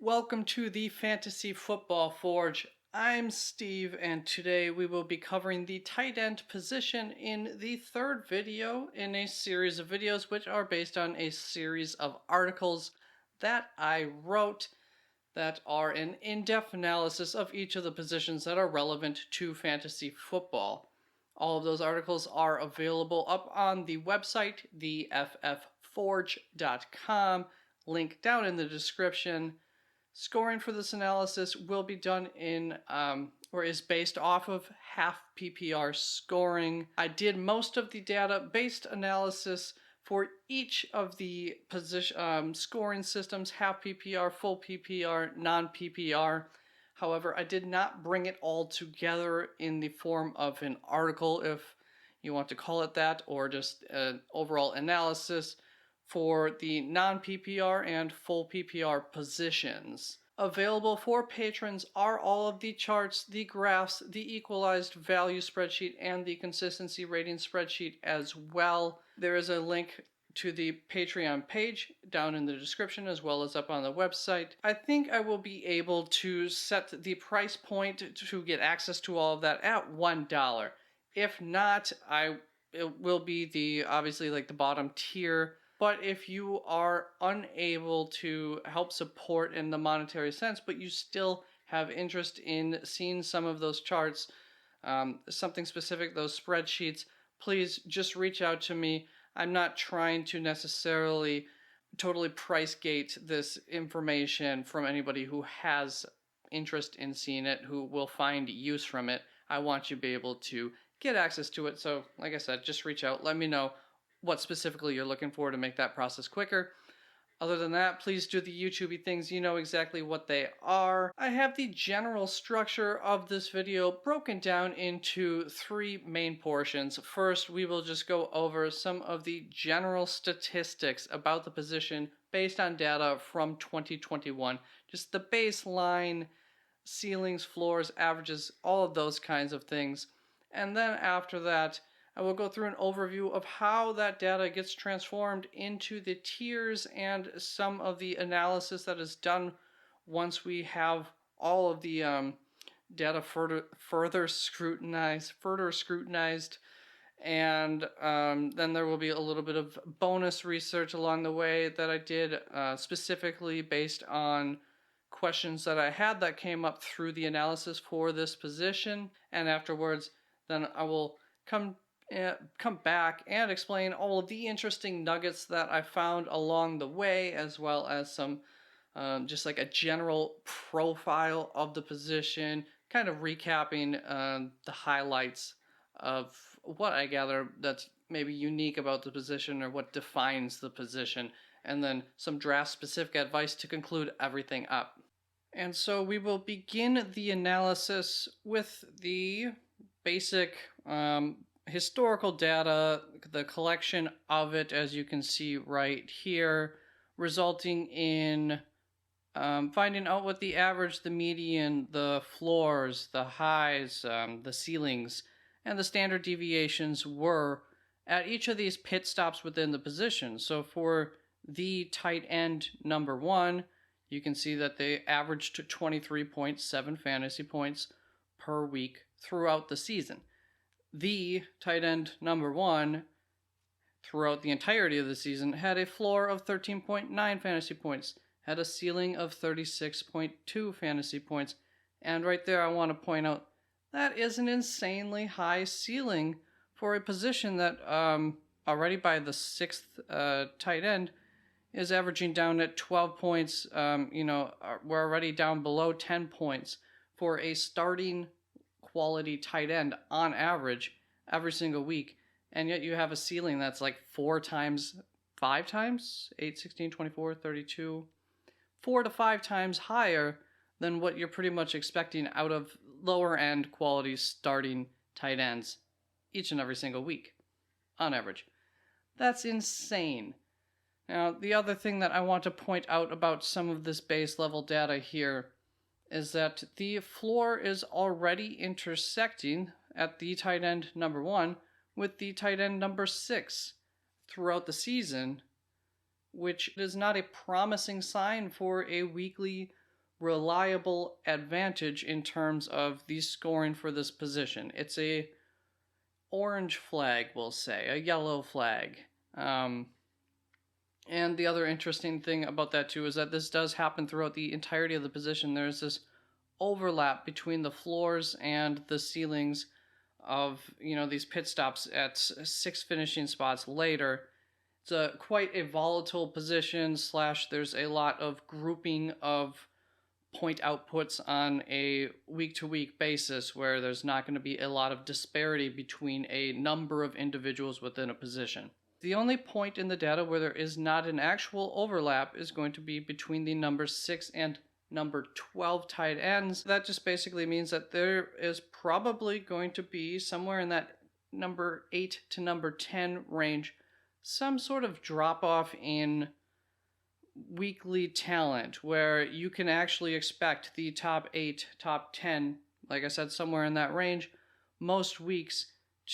Welcome to the Fantasy Football Forge. I'm Steve, and today we will be covering the tight end position in the third video in a series of videos which are based on a series of articles that I wrote that are an in-depth analysis of each of the positions that are relevant to fantasy football. All of those articles are available up on the website, theffforge.com, link down in the description. Scoring for this analysis will be done in, or is based off of half PPR scoring. I did most of the data-based analysis for each of the position scoring systems, half PPR, full PPR, non-PPR. However, I did not bring it all together in the form of an article, if you want to call it that, or just an overall analysis for the non-PPR and full PPR positions. Available for patrons are all of the charts, the graphs, the equalized value spreadsheet, and the consistency rating spreadsheet as well. There is a link to the Patreon page down in the description as well as up on the website. I think I will be able to set the price point to get access to all of that at $1. If not, it will be the obviously like the bottom tier. But if you are unable to help support in the monetary sense, but you still have interest in seeing some of those charts, something specific, those spreadsheets, please just reach out to me. I'm not trying to necessarily totally price gate this information from anybody who has interest in seeing it, who will find use from it. I want you to be able to get access to it. So, like I said, just reach out. Let me know what specifically you're looking for to make that process quicker. Other than that, please do the YouTubey things. You know exactly what they are. I have the general structure of this video broken down into three main portions. First, we will just go over some of the general statistics about the position based on data from 2021. Just the baseline, ceilings, floors, averages, all of those kinds of things. And then after that, I will go through an overview of how that data gets transformed into the tiers and some of the analysis that is done once we have all of the data further scrutinized, and then there will be a little bit of bonus research along the way that I did specifically based on questions that I had that came up through the analysis for this position, and afterwards then I will come back and explain all of the interesting nuggets that I found along the way, as well as some just like a general profile of the position, kind of recapping the highlights of what I gather that's maybe unique about the position or what defines the position, and then some draft specific advice to conclude everything up. And so we will begin the analysis with the basic historical data, the collection of it, as you can see right here, resulting in finding out what the average, the median, the floors, the highs, the ceilings, and the standard deviations were at each of these pit stops within the position. So for the tight end number one, you can see that they averaged 23.7 fantasy points per week throughout the season. The tight end number one, throughout the entirety of the season, had a floor of 13.9 fantasy points, had a ceiling of 36.2 fantasy points, and right there I want to point out that is an insanely high ceiling for a position that already by the sixth tight end is averaging down at 12 points. We're already down below 10 points for a starting quality tight end on average every single week, and yet you have a ceiling that's like 5 times 8, 16, 24, 32, 4 to 5 times higher than what you're pretty much expecting out of lower end quality starting tight ends each and every single week on average. That's insane. Now, the other thing that I want to point out about some of this base level data here is that the floor is already intersecting at the tight end number one with the tight end number 6 throughout the season, which is not a promising sign for a weekly reliable advantage in terms of the scoring for this position. It's a orange flag, we'll say, a yellow flag. And the other interesting thing about that too is that this does happen throughout the entirety of the position. There's this overlap between the floors and the ceilings of, these pit stops at 6 finishing spots later. It's quite a volatile position, / there's a lot of grouping of point outputs on a week-to-week basis where there's not going to be a lot of disparity between a number of individuals within a position. The only point in the data where there is not an actual overlap is going to be between the number 6 and number 12 tight ends. That just basically means that there is probably going to be somewhere in that number 8 to number 10 range some sort of drop-off in weekly talent where you can actually expect the top 8, top 10, like I said, somewhere in that range, most weeks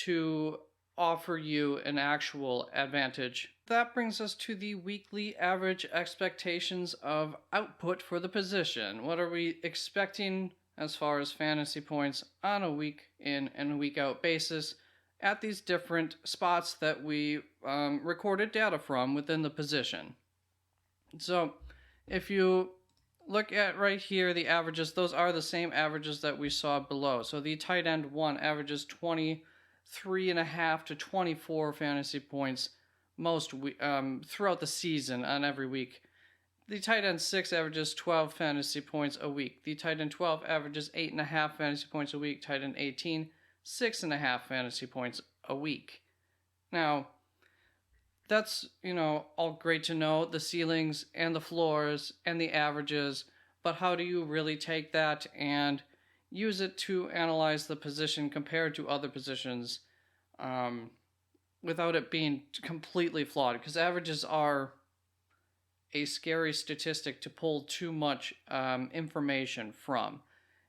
to offer you an actual advantage. That brings us to the weekly average expectations of output for the position. What are we expecting as far as fantasy points on a week in and a week out basis at these different spots that we recorded data from within the position? So if you look at right here, the averages, those are the same averages that we saw below. So the tight end 1 averages 23.5 to 24 fantasy points most throughout the season on every week. The tight end 6 averages 12 fantasy points a week. The tight end 12 averages 8.5 fantasy points a week. Tight end 18, 6.5 fantasy points a week. Now, that's, all great to know, the ceilings and the floors and the averages, but how do you really take that and use it to analyze the position compared to other positions without it being completely flawed? Because averages are a scary statistic to pull too much information from.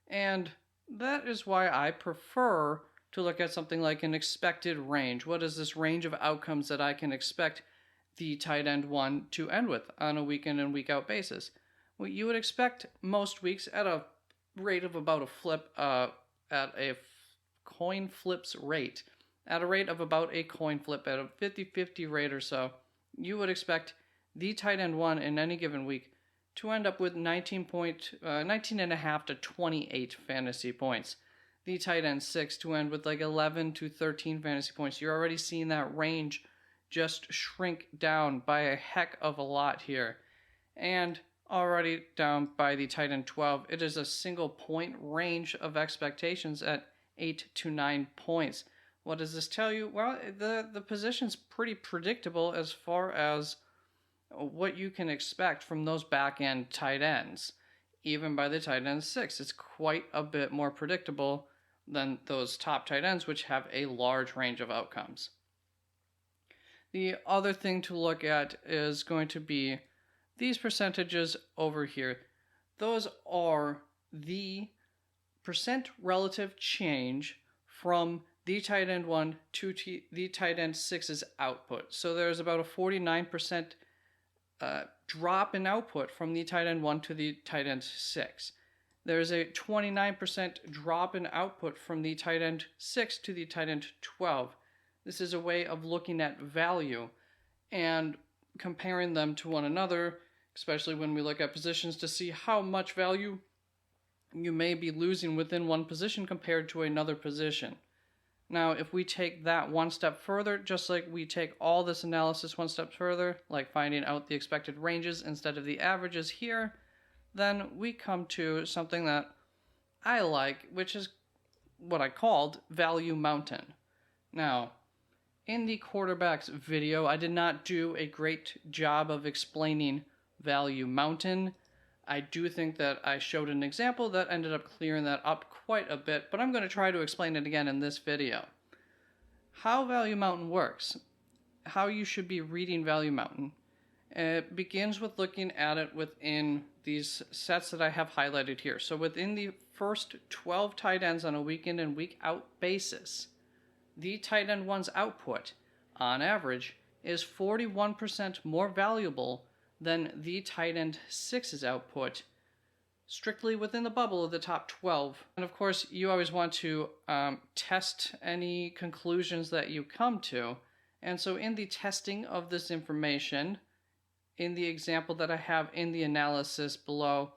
And that is why I prefer to look at something like an expected range. What is this range of outcomes that I can expect the tight end 1 to end with on a week in and week out basis? Well, you would expect most weeks at a rate of about coin flips rate. At a rate of about a coin flip, at a 50-50 rate or so, you would expect the tight end 1 in any given week to end up with 19.5 to 28 fantasy points. The tight end 6 to end with like 11 to 13 fantasy points. You're already seeing that range just shrink down by a heck of a lot here. And already down by the tight end 12, it is a single point range of expectations at 8 to 9 points. What does this tell you? Well, the position's pretty predictable as far as what you can expect from those back-end tight ends. Even by the tight end 6, it's quite a bit more predictable than those top tight ends, which have a large range of outcomes. The other thing to look at is going to be these percentages over here. Those are the percent relative change from the tight end 1 to the tight end 6's output. So there's about a 49% drop in output from the tight end 1 to the tight end 6. There's a 29% drop in output from the tight end 6 to the tight end 12. This is a way of looking at value and comparing them to one another, especially when we look at positions, to see how much value you may be losing within one position compared to another position. Now, if we take that one step further, just like we take all this analysis one step further, like finding out the expected ranges instead of the averages here, then we come to something that I like, which is what I called Value Mountain. Now, in the quarterbacks video, I did not do a great job of explaining Value Mountain. I do think that I showed an example that ended up clearing that up quite a bit, but I'm going to try to explain it again in this video. How Value Mountain works, how you should be reading Value Mountain. It begins with looking at it within these sets that I have highlighted here. So within the first 12 tight ends on a week in and week out basis, the tight end 1's output, on average, is 41% more valuable than the tight end 6's output strictly within the bubble of the top 12. And of course, you always want to test any conclusions that you come to. And so in the testing of this information, in the example that I have in the analysis below,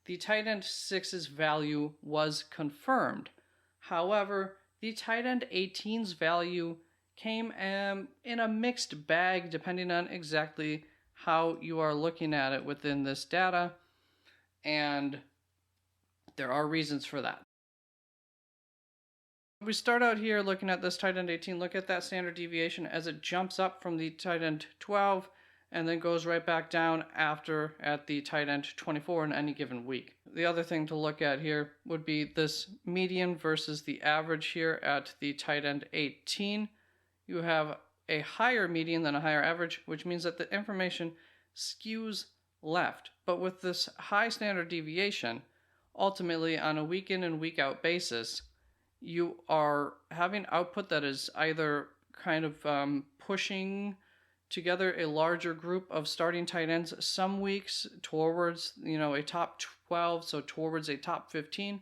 the tight end 6's value was confirmed. However, the tight end 18's value came in a mixed bag depending on exactly how you are looking at it within this data, and there are reasons for that. We start out here looking at this tight end 18. Look at that standard deviation as it jumps up from the tight end 12 and then goes right back down after at the tight end 24 in any given week. The other thing to look at here would be this median versus the average here at the tight end 18. You have a higher median than a higher average, which means that the information skews left. But with this high standard deviation, ultimately on a week in and week out basis, you are having output that is either kind of pushing together a larger group of starting tight ends some weeks towards, a top 12, so towards a top 15,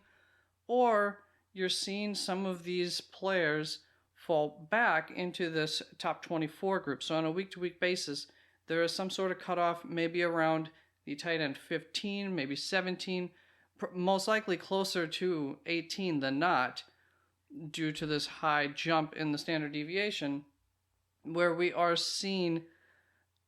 or you're seeing some of these players fall back into this top 24 group. So on a week-to-week basis, there is some sort of cutoff, maybe around the tight end 15, maybe 17, most likely closer to 18 than not, due to this high jump in the standard deviation, where we are seeing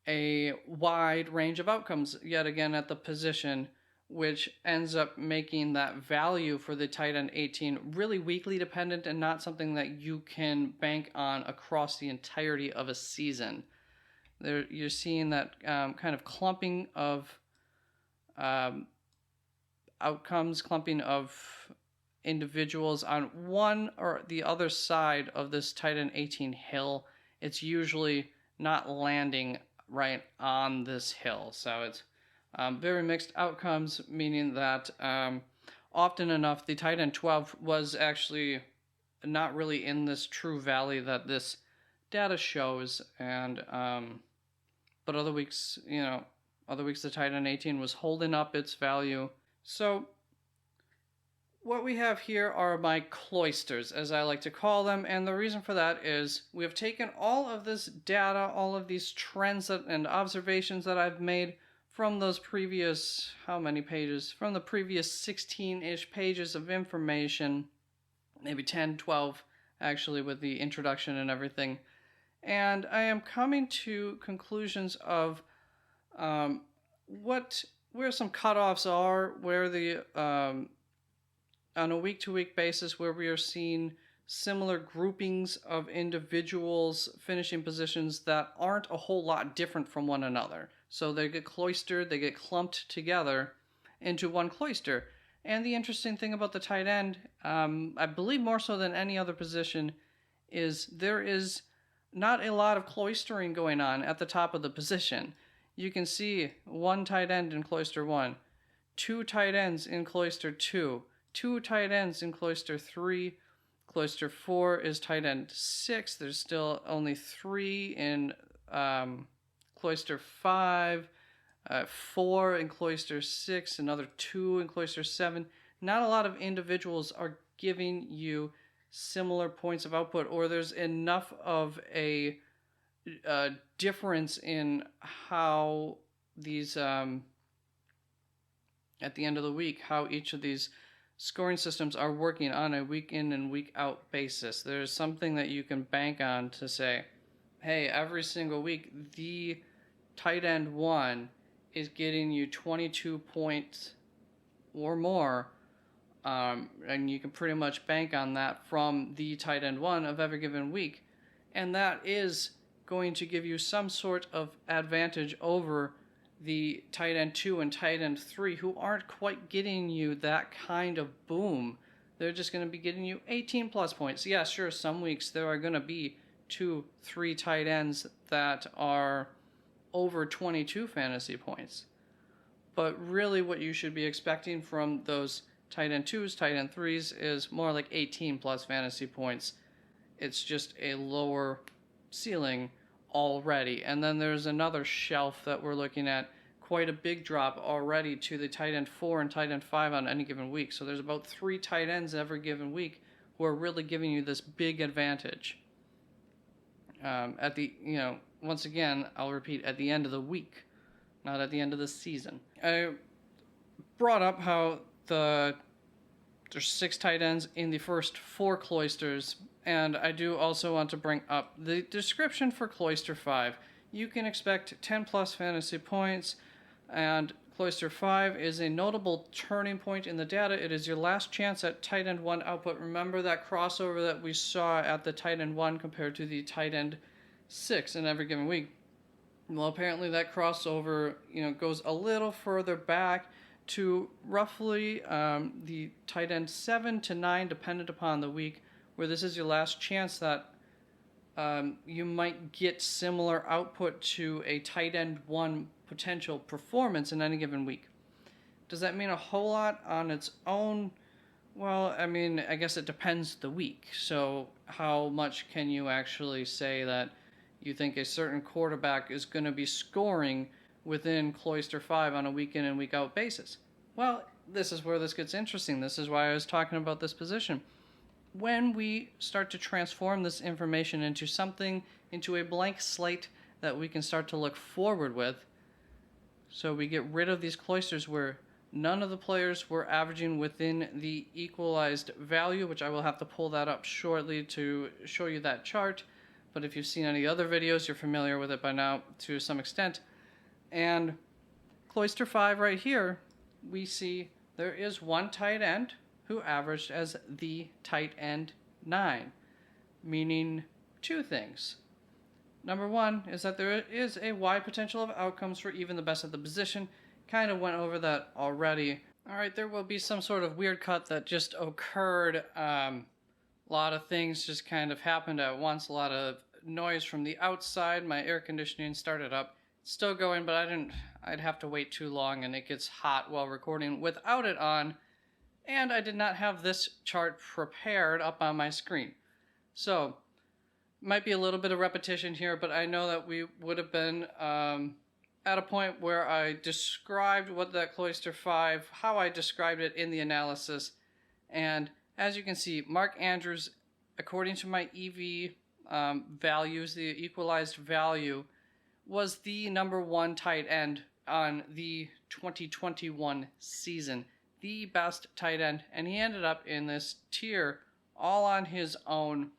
a wide range of outcomes yet again at the position, which ends up making that value for the tight end 18 really weekly dependent and not something that you can bank on across the entirety of a season. There, you're seeing that kind of clumping of outcomes, clumping of individuals on one or the other side of this tight end 18 hill. It's usually not landing right on this hill. So it's very mixed outcomes, meaning that often enough the tight end 12 was actually not really in this true valley that this data shows, and but other weeks the tight end 18 was holding up its value. So what we have here are my cloisters, as I like to call them, and the reason for that is we have taken all of this data, all of these trends and observations that I've made from those previous, how many pages? From the previous 16-ish pages of information, maybe 10, 12, actually, with the introduction and everything. And I am coming to conclusions of where some cutoffs are, where the on a week-to-week basis, where we are seeing similar groupings of individuals finishing positions that aren't a whole lot different from one another. So they get cloistered, they get clumped together into one cloister. And the interesting thing about the tight end, I believe more so than any other position, is there is not a lot of cloistering going on at the top of the position. You can see one tight end in cloister 1, two tight ends in cloister 2, two tight ends in cloister 3. Cloister 4 is tight end 6. There's still only 3 in cloister 5, 4 in cloister 6, another 2 in cloister 7. Not a lot of individuals are giving you similar points of output, or there's enough of a difference in how these, at the end of the week, how each of these scoring systems are working on a week in and week out basis. There's something that you can bank on to say, hey, every single week, the tight end 1 is getting you 22 points or more, and you can pretty much bank on that from the tight end 1 of every given week. And that is going to give you some sort of advantage over the tight end 2 and tight end 3, who aren't quite getting you that kind of boom. They're just going to be getting you 18 plus points. Yeah, sure, some weeks there are going to be 2, 3 tight ends that are over 22 fantasy points. But really what you should be expecting from those tight end 2s, tight end 3s is more like 18 plus fantasy points. It's just a lower ceiling already. And then there's another shelf that we're looking at, quite a big drop already to the tight end 4 and tight end 5 on any given week. So there's about 3 tight ends every given week who are really giving you this big advantage. Once again, I'll repeat, at the end of the week, not at the end of the season. I brought up how there's 6 tight ends in the first 4 cloisters, and I do also want to bring up the description for cloister 5. You can expect 10 plus fantasy points, and cloister 5 is a notable turning point in the data. It is your last chance at tight end 1 output. Remember that crossover that we saw at the tight end 1 compared to the tight end 6 in every given week? Well, apparently that crossover, goes a little further back to roughly the tight end 7 to 9, dependent upon the week, where this is your last chance that you might get similar output to a tight end 1 potential performance in any given week. Does that mean a whole lot on its own? Well, I mean, I guess it depends the week. So how much can you actually say that you think a certain quarterback is going to be scoring within cloister 5 on a week in and week out basis? Well, this is where this gets interesting. This is why I was talking about this position. When we start to transform this information into a blank slate that we can start to look forward with, so we get rid of these cloisters where none of the players were averaging within the equalized value, which I will have to pull that up shortly to show you that chart. But if you've seen any other videos, you're familiar with it by now to some extent. And cloister 5 right here, we see there is 1 tight end who averaged as the tight end 9, meaning 2 things. Number 1 is that there is a wide potential of outcomes for even the best at the position. Kind of went over that already. Alright, there will be some sort of weird cut that just occurred. A lot of things just kind of happened at once. A lot of noise from the outside. My air conditioning started up. It's still going, but I'd have to wait too long, and it gets hot while recording without it on. And I did not have this chart prepared up on my screen. So, might be a little bit of repetition here, but I know that we would have been at a point where I described what that cloister 5, how I described it in the analysis. And as you can see, Mark Andrews, according to my EV values, the equalized value, was the number 1 tight end on the 2021 season. The best tight end, and he ended up in this tier all on his own.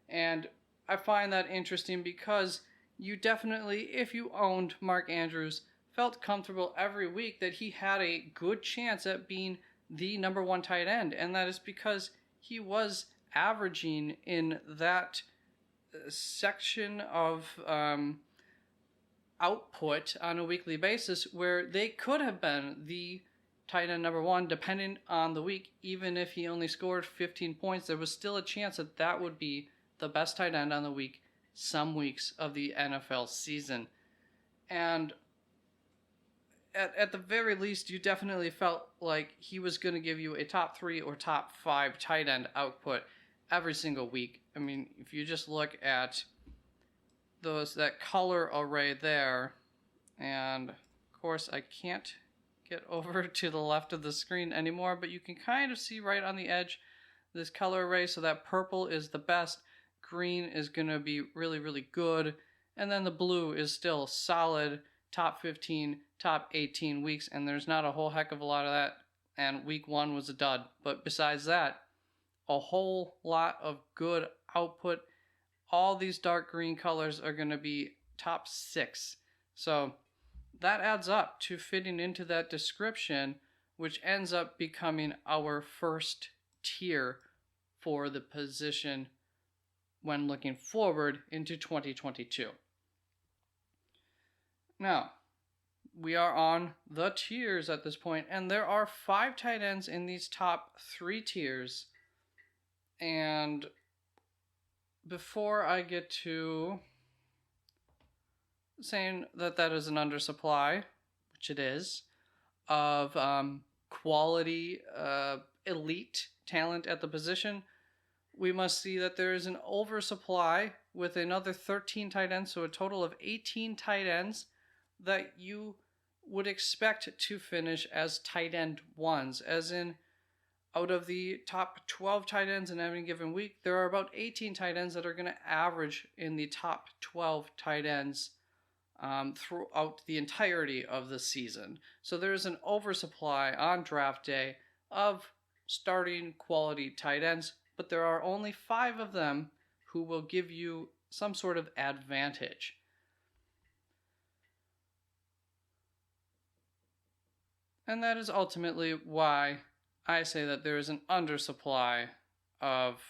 And I find that interesting because you definitely, if you owned Mark Andrews, felt comfortable every week that he had a good chance at being the number 1 tight end, and that is because he was averaging in that section of output on a weekly basis where they could have been the tight end number 1 depending on the week. Even if he only scored 15 points, there was still a chance that that would be the best tight end on the week some weeks of the NFL season. And at the very least, you definitely felt like he was going to give you a top 3 or top 5 tight end output every single week. I mean, if you just look at that color array there, and of course I can't get over to the left of the screen anymore, but you can kind of see right on the edge this color array. So that purple is the best, green is going to be really, really good, and then the blue is still solid, top 15, top 18 weeks, and there's not a whole heck of a lot of that, and week 1 was a dud. But besides that, a whole lot of good output. All these dark green colors are going to be top 6. So that adds up to fitting into that description, which ends up becoming our first tier for the position when looking forward into 2022. Now, we are on the tiers at this point, and there are 5 tight ends in these top 3 tiers. And before I get to saying that that is an undersupply, which it is, of quality elite talent at the position, we must see that there is an oversupply with another 13 tight ends, so a total of 18 tight ends that you would expect to finish as tight end ones, as in out of the top 12 tight ends in any given week, there are about 18 tight ends that are going to average in the top 12 tight ends throughout the entirety of the season. So there's an oversupply on draft day of starting quality tight ends, but there are only 5 of them who will give you some sort of advantage. And that is ultimately why I say that there is an undersupply of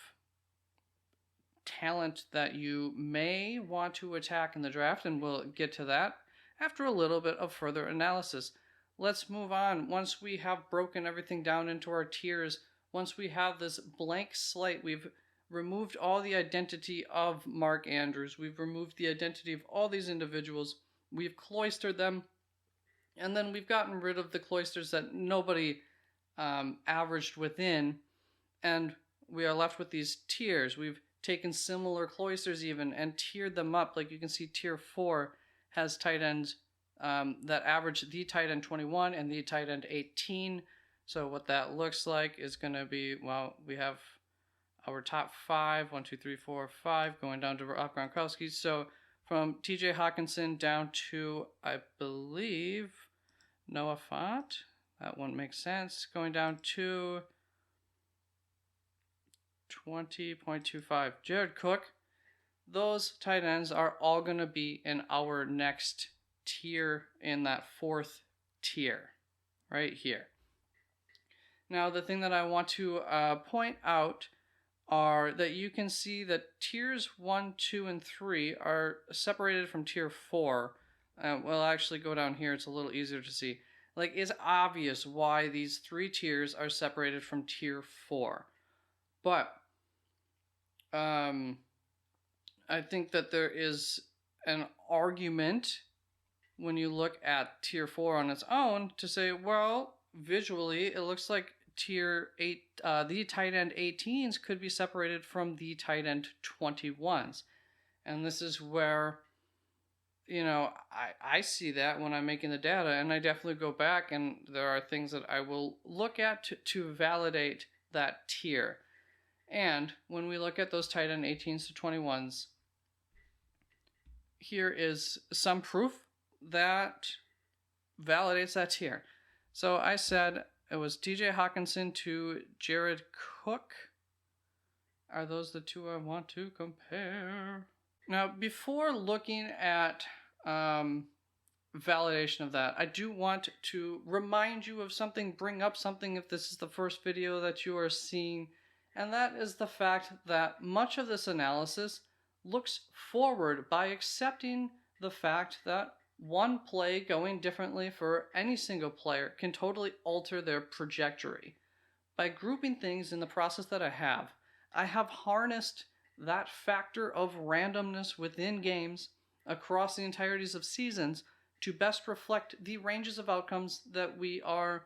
talent that you may want to attack in the draft, and we'll get to that after a little bit of further analysis. Let's move on. Once we have broken everything down into our tiers, once we have this blank slate, we've removed all the identity of Mark Andrews, we've removed the identity of all these individuals, we've cloistered them, and then we've gotten rid of the cloisters that nobody averaged within, and we are left with these tiers. We've taken similar cloisters even and tiered them up. Like you can see, tier 4 has tight ends that average the tight end 21 and the tight end 18. So what that looks like is going to be, well, we have our top 5, 1, 2, 3, 4, 5, going down to Rob Gronkowski. So from TJ Hawkinson down to, I believe, Noah Fant. That one makes sense. Going down to 20.25. Jared Cook. Those tight ends are all going to be in our next tier, in that 4th tier right here. Now, the thing that I want to point out are that you can see that tiers 1, 2, and 3 are separated from tier 4. We'll actually go down here. It's a little easier to see. Like, it's obvious why these 3 tiers are separated from tier 4. But I think that there is an argument when you look at tier 4 on its own to say, well, visually, it looks like tier 8, the tight end 18s could be separated from the tight end 21s. And this is where, you know, I see that when I'm making the data, and I definitely go back and there are things that I will look at to validate that tier. And when we look at those tight end 18s to 21s, here is some proof that validates that tier. So I said it was TJ Hawkinson to Jared Cook. Are those the 2 I want to compare? Now, before looking at validation of that, I do want to remind you of something, bring up something if this is the first video that you are seeing, and that is the fact that much of this analysis looks forward by accepting the fact that one play going differently for any single player can totally alter their trajectory. By grouping things in the process that I have harnessed that factor of randomness within games across the entireties of seasons to best reflect the ranges of outcomes that we are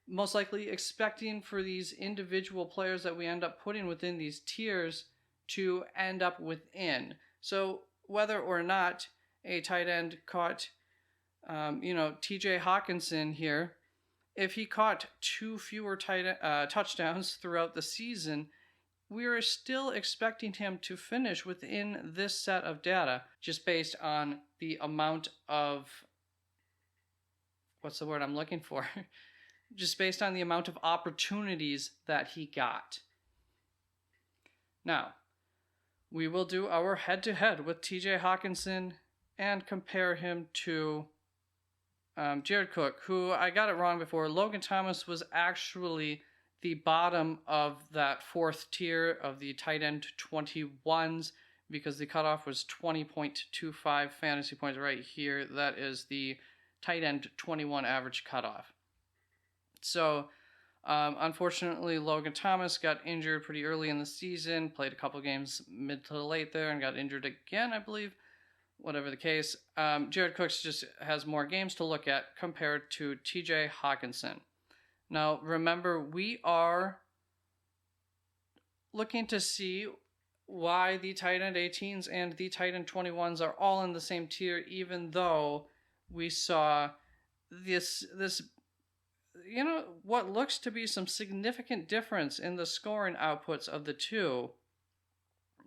most likely expecting for these individual players that we end up putting within these tiers to end up within. So whether or not a tight end caught, TJ Hawkinson here, if he caught 2 fewer touchdowns throughout the season, we are still expecting him to finish within this set of data just based on the amount of, what's the word I'm looking for? Just based on the amount of opportunities that he got. Now, we will do our head-to-head with TJ Hawkinson and compare him to Jared Cook, who I got it wrong before. Logan Thomas was actually the bottom of that 4th tier of the tight end 21s because the cutoff was 20.25 fantasy points right here. That is the tight end 21 average cutoff. So, unfortunately, Logan Thomas got injured pretty early in the season, played a couple games mid to late there, and got injured again, I believe. Whatever the case, Jared Cooks just has more games to look at compared to TJ Hawkinson. Now, remember, we are looking to see why the tight end 18s and the tight end 21s are all in the same tier, even though we saw this what looks to be some significant difference in the scoring outputs of the two.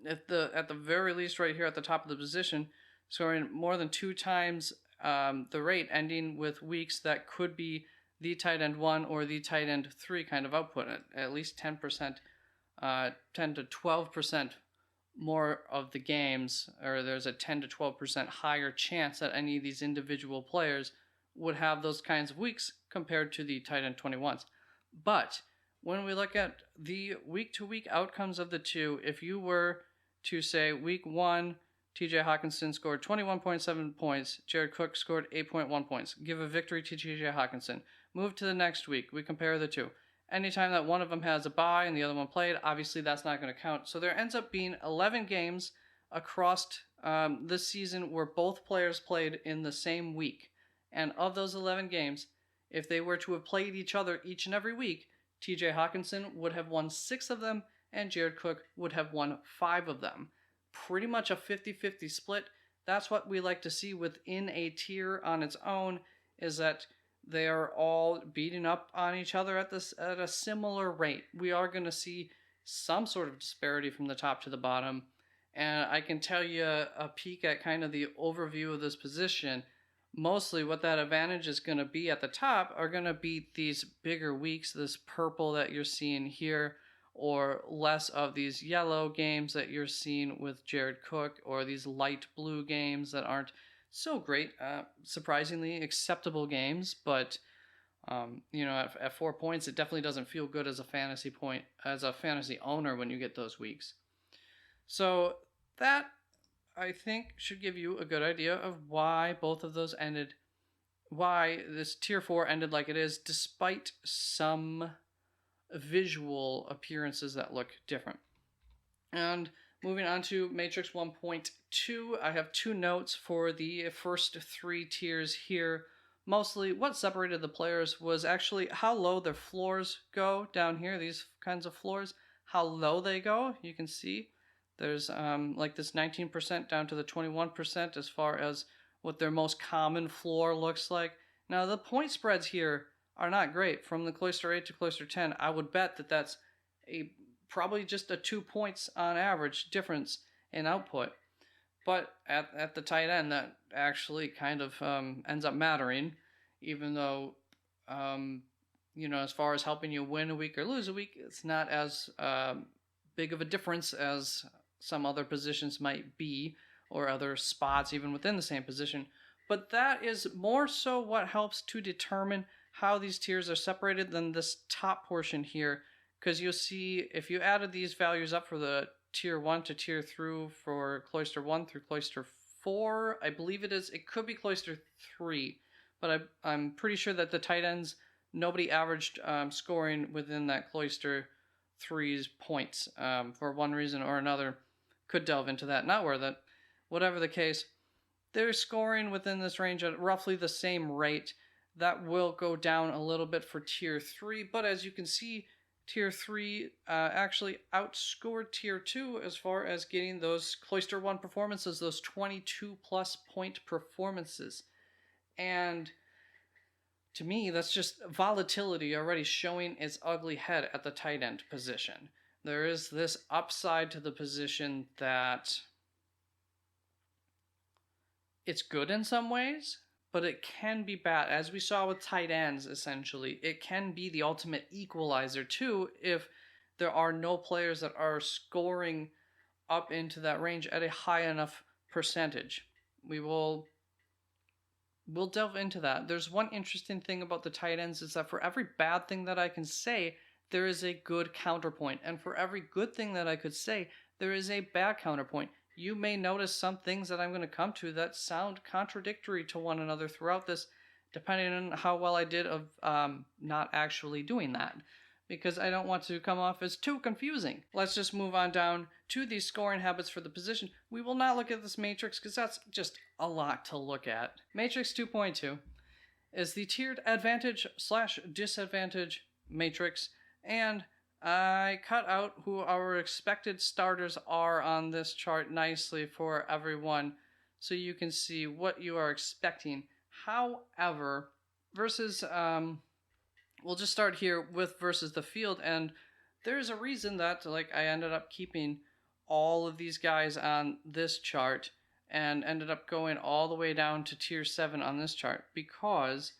At the very least, right here at the top of the position, scoring more than 2 times the rate, ending with weeks that could be the tight end 1 or the tight end 3 kind of output, at least 10%, 10 to 12% more of the games, or there's a 10 to 12% higher chance that any of these individual players would have those kinds of weeks compared to the tight end 21s. But when we look at the week-to-week outcomes of the two, if you were to say week 1, TJ Hawkinson scored 21.7 points, Jared Cook scored 8.1 points. Give a victory to TJ Hawkinson. Move to the next week. We compare the two. Anytime that one of them has a bye and the other one played, obviously that's not going to count. So there ends up being 11 games across this season where both players played in the same week. And of those 11 games, if they were to have played each other each and every week, TJ Hawkinson would have won 6 of them, and Jared Cook would have won 5 of them. Pretty much a 50-50 split. That's what we like to see within a tier on its own, is that they are all beating up on each other at a similar rate. We are going to see some sort of disparity from the top to the bottom, and I can tell you a peek at kind of the overview of this position. Mostly what that advantage is going to be at the top are going to be these bigger weeks, this purple that you're seeing here, or less of these yellow games that you're seeing with Jared Cook, or these light blue games that aren't so great, surprisingly acceptable games, but at 4 points, it definitely doesn't feel good as a fantasy owner when you get those weeks. So that, I think, should give you a good idea of why both of those ended, why this tier 4 ended like it is, despite some visual appearances that look different. And moving on to Matrix 1.2, I have 2 notes for the first 3 tiers here. Mostly what separated the players was actually how low their floors go down here, these kinds of floors, how low they go. You can see there's like this 19% down to the 21% as far as what their most common floor looks like. Now the point spreads here are not great. From the Cloister 8 to Cloister 10, I would bet that that's probably just a 2 points on average difference in output. But at the tight end, that actually kind of ends up mattering, even though, as far as helping you win a week or lose a week, it's not as big of a difference as some other positions might be, or other spots even within the same position. But that is more so what helps to determine how these tiers are separated than this top portion here, because you'll see if you added these values up for the tier 1 to tier 3 for Cloister 1 through Cloister 4, I believe it is. It could be Cloister 3, but I'm pretty sure that the tight ends, nobody averaged scoring within that Cloister 3's points for one reason or another. Could delve into that, not worth it. Whatever the case, they're scoring within this range at roughly the same rate. That will go down a little bit for tier 3, but as you can see, tier 3 actually outscored tier 2 as far as getting those Cloister 1 performances, those 22 plus point performances. And to me, that's just volatility already showing its ugly head at the tight end position. There is this upside to the position that it's good in some ways, but it can be bad. As we saw with tight ends, essentially, it can be the ultimate equalizer too if there are no players that are scoring up into that range at a high enough percentage. We'll delve into that. There's one interesting thing about the tight ends is that for every bad thing that I can say, there is a good counterpoint. And for every good thing that I could say, there is a bad counterpoint. You may notice some things that I'm going to come to that sound contradictory to one another throughout this, depending on how well I did of not actually doing that, because I don't want to come off as too confusing. Let's just move on down to the scoring habits for the position. We will not look at this matrix because that's just a lot to look at. Matrix 2.2 is the tiered advantage/disadvantage matrix, and I cut out who our expected starters are on this chart nicely for everyone so you can see what you are expecting. However, versus, we'll just start here with versus the field. And there's a reason that, like, I ended up keeping all of these guys on this chart and ended up going all the way down to tier 7 on this chart because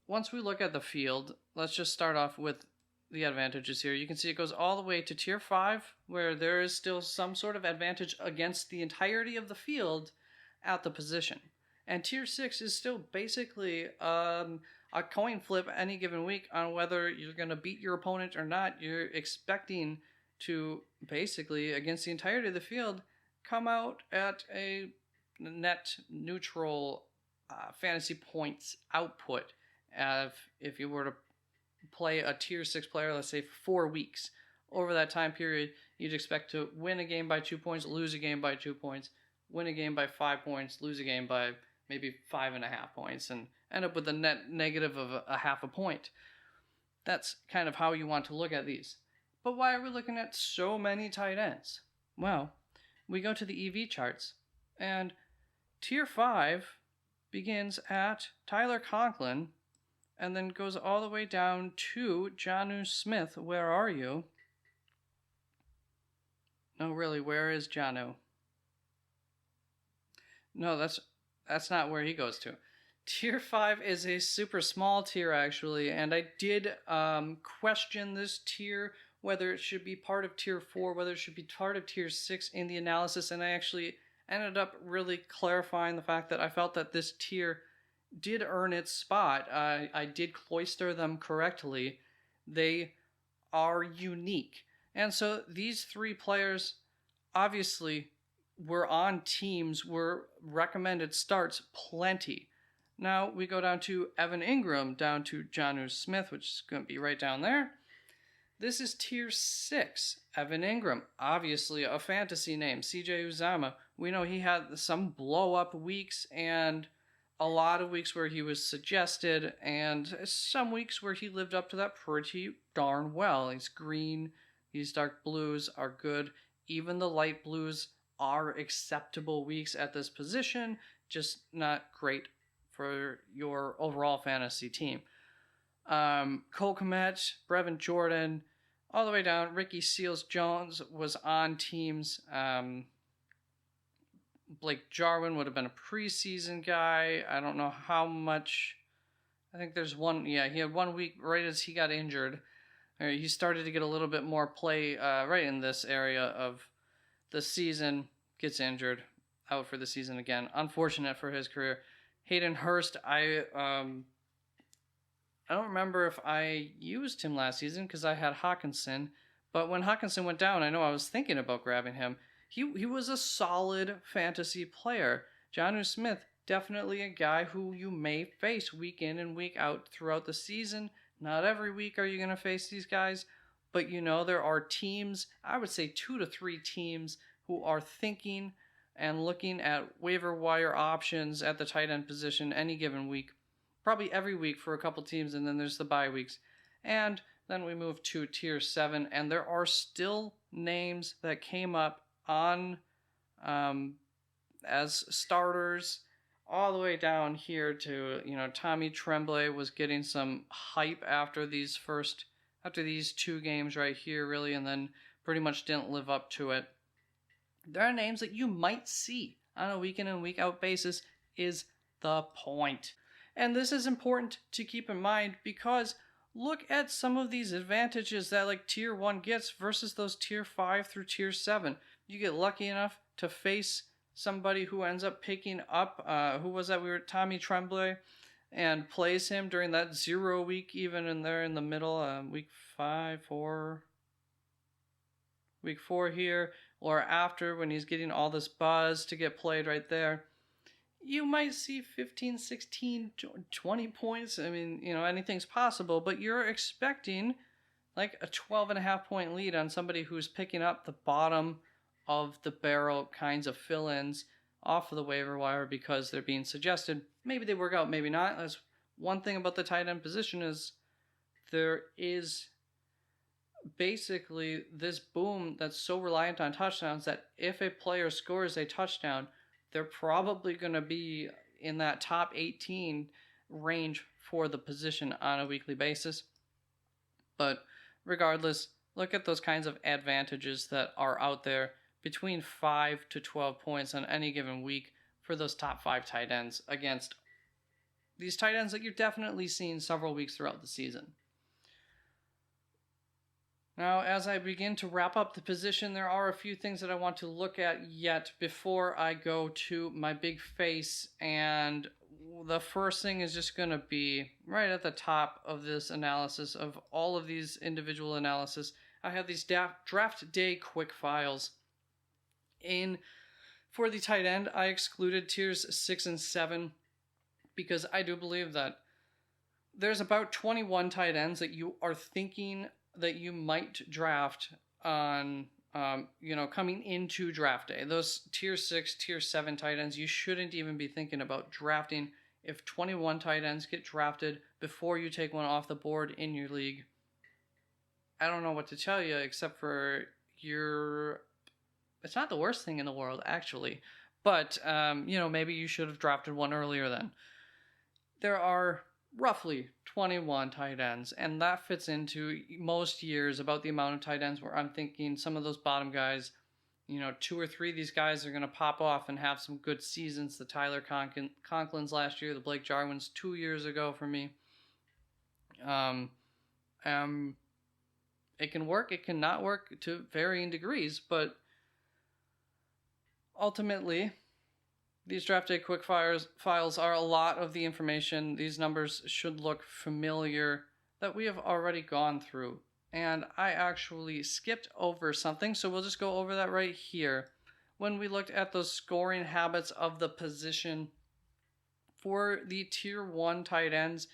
once we look at the field, let's just start off with the advantages here. You can see it goes all the way to tier 5, where there is still some sort of advantage against the entirety of the field at the position. And tier 6 is still basically a coin flip any given week on whether you're going to beat your opponent or not. You're expecting to basically, against the entirety of the field, come out at a net neutral fantasy points output. If you were to play a tier 6 player, let's say, for 4 weeks, over that time period, you'd expect to win a game by 2 points, lose a game by 2 points, win a game by 5 points, lose a game by maybe 5.5 points, and end up with a net negative of a half a point. That's kind of how you want to look at these. But why are we looking at so many tight ends? Well, we go to the EV charts, and tier 5 begins at Tyler Conklin, and then goes all the way down to Jonnu Smith. Where are you? No, really, where is Jonnu? No, that's not where he goes to. Tier 5 is a super small tier, actually, and I did question this tier, whether it should be part of tier 4, whether it should be part of tier 6 in the analysis, and I actually ended up really clarifying the fact that I felt that this tier did earn its spot. I did cloister them correctly. They are unique. And so these 3 players obviously were on teams, were recommended starts plenty. Now we go down to Evan Ingram, down to Jonnu Smith, which is going to be right down there. This is tier 6. Evan Ingram, obviously a fantasy name. CJ Uzama, we know he had some blow-up weeks and a lot of weeks where he was suggested, and some weeks where he lived up to that pretty darn well. He's green, these dark blues are good. Even the light blues are acceptable weeks at this position, just not great for your overall fantasy team. Cole Kmet, Brevin Jordan, all the way down. Ricky Seals-Jones was on teams. Blake Jarwin would have been a preseason guy. I don't know how much. I think there's one. Yeah, he had 1 week right as he got injured. He started to get a little bit more play right in this area of the season. Gets injured, out for the season again. Unfortunate for his career. Hayden Hurst, I don't remember if I used him last season because I had Hawkinson. But when Hawkinson went down, I know I was thinking about grabbing him. He was a solid fantasy player. Jonnu Smith, definitely a guy who you may face week in and week out throughout the season. Not every week are you going to face these guys, but you know there are teams, I would say 2 to 3 teams, who are thinking and looking at waiver wire options at the tight end position any given week. Probably every week for a couple teams, and then there's the bye weeks. And then we move to tier 7, and there are still names that came up on as starters all the way down here to, Tommy Tremblay was getting some hype after these 2 games right here, really, and then pretty much didn't live up to it. There are names that you might see on a week in and week out basis is the point. And this is important to keep in mind because look at some of these advantages that like tier 1 gets versus those tier 5 through tier 7. You get lucky enough to face somebody who ends up picking up, who was that? We were Tommy Tremblay, and plays him during that 0 week, even in there in the middle, week 4 here, or after when he's getting all this buzz to get played right there. You might see 15, 16, 20 points. I mean, anything's possible, but you're expecting like a 12.5 point lead on somebody who's picking up the bottom of the barrel kinds of fill-ins off of the waiver wire because they're being suggested. Maybe they work out, maybe not. That's one thing about the tight end position is there is basically this boom that's so reliant on touchdowns that if a player scores a touchdown, they're probably going to be in that top 18 range for the position on a weekly basis. But regardless, look at those kinds of advantages that are out there between 5 to 12 points on any given week for those top 5 tight ends against these tight ends that you're definitely seeing several weeks throughout the season. Now, as I begin to wrap up the position, there are a few things that I want to look at yet before I go to my big face. And the first thing is just going to be right at the top of this analysis of all of these individual analysis. I have these draft day quick files. For the tight end, I excluded tiers 6 and 7 because I do believe that there's about 21 tight ends that you are thinking that you might draft on, coming into draft day. Those tier 6, tier 7 tight ends, you shouldn't even be thinking about drafting. If 21 tight ends get drafted before you take one off the board in your league, I don't know what to tell you except for it's not the worst thing in the world, actually. But, maybe you should have drafted one earlier then. There are roughly 21 tight ends, and that fits into most years about the amount of tight ends where I'm thinking some of those bottom guys, 2 or 3 of these guys are going to pop off and have some good seasons. The Tyler Conklins last year, the Blake Jarwins 2 years ago for me. It can work, it can not work to varying degrees, but ultimately, these draft day quick files are a lot of the information. These numbers should look familiar that we have already gone through. And I actually skipped over something, so we'll just go over that right here. When we looked at those scoring habits of the position for the tier 1 tight ends,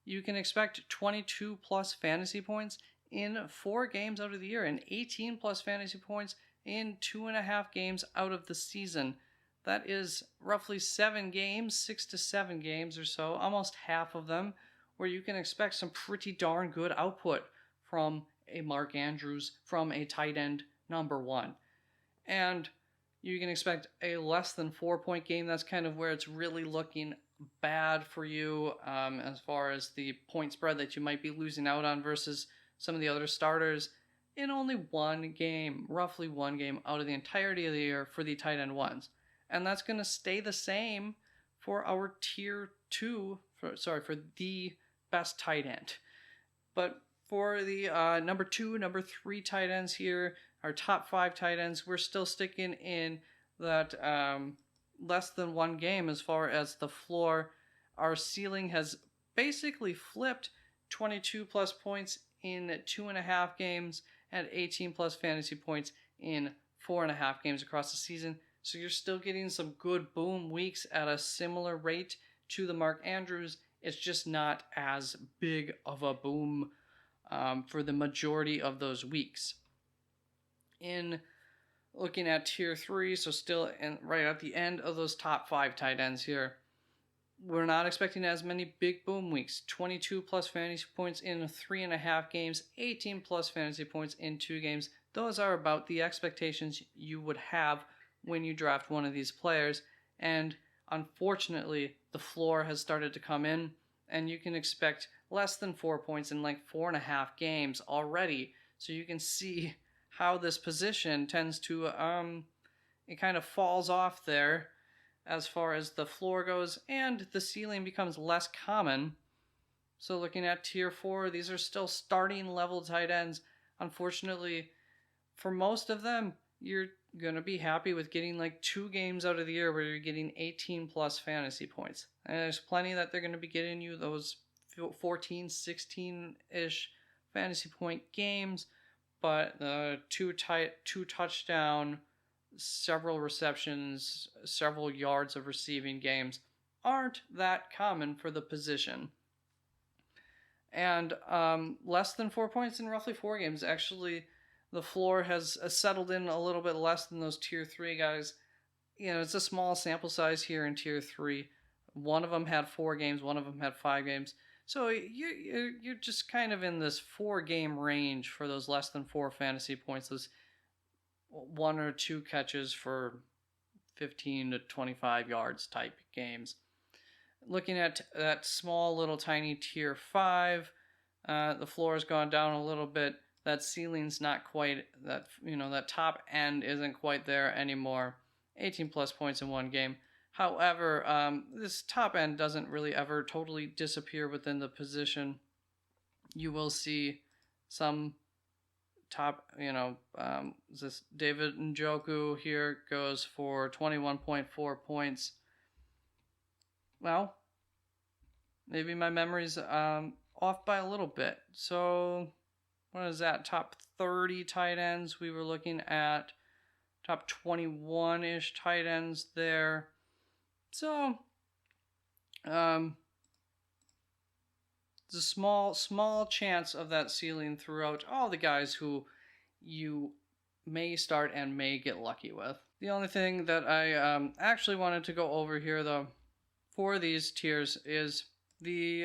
you can expect 22 plus fantasy points in 4 games out of the year and 18 plus fantasy points in 2.5 games out of the season. That is roughly 7 games, 6 to 7 games or so, almost half of them, where you can expect some pretty darn good output from a Mark Andrews, from a tight end number 1. And you can expect a less than 4-point game. That's kind of where it's really looking bad for you as far as the point spread that you might be losing out on versus some of the other starters in only 1 game, roughly 1 game out of the entirety of the year for the tight end ones. And that's going to stay the same for our tier 2, for the best tight end. But for the number 2, number 3 tight ends here, our top 5 tight ends, we're still sticking in that less than 1 game as far as the floor. Our ceiling has basically flipped 22 plus points in 2.5 games and 18 plus fantasy points in 4.5 games across the season. So you're still getting some good boom weeks at a similar rate to the Mark Andrews. It's just not as big of a boom for the majority of those weeks. In looking at tier 3, so still right at the end of those top 5 tight ends here, we're not expecting as many big boom weeks. 22 plus fantasy points in 3.5 games, 18 plus fantasy points in 2 games. Those are about the expectations you would have when you draft one of these players. And unfortunately, the floor has started to come in, and you can expect less than 4 points in like 4.5 games already. So you can see how this position tends to, it kind of falls off there as far as the floor goes, and the ceiling becomes less common. So looking at tier 4, these are still starting level tight ends. Unfortunately, for most of them, you're going to be happy with getting like 2 games out of the year where you're getting 18 plus fantasy points. And there's plenty that they're going to be getting you those 14, 16-ish fantasy point games, but the 2 touchdown, several receptions, several yards of receiving games aren't that common for the position. And less than 4 points in roughly 4 games. Actually, the floor has settled in a little bit less than those tier 3 guys. It's a small sample size here in tier 3. One of them had 4 games, one of them had 5 games. So you're just kind of in this 4-game range for those less than 4 fantasy points, those 1 or 2 catches for 15 to 25 yards type games. looking at that small little tiny tier 5, the floor has gone down a little bit. That ceiling's not quite, that top end isn't quite there anymore. 18 plus points in one game. However, this top end doesn't really ever totally disappear within the position. You will see some top, this David Njoku here goes for 21.4 points. Well, maybe my memory's off by a little bit. So, what is that? Top 30 tight ends. We were looking at top 21-ish tight ends there. So, there's a small chance of that ceiling throughout all the guys who you may start and may get lucky with. The only thing that I actually wanted to go over here, though, for these tiers is the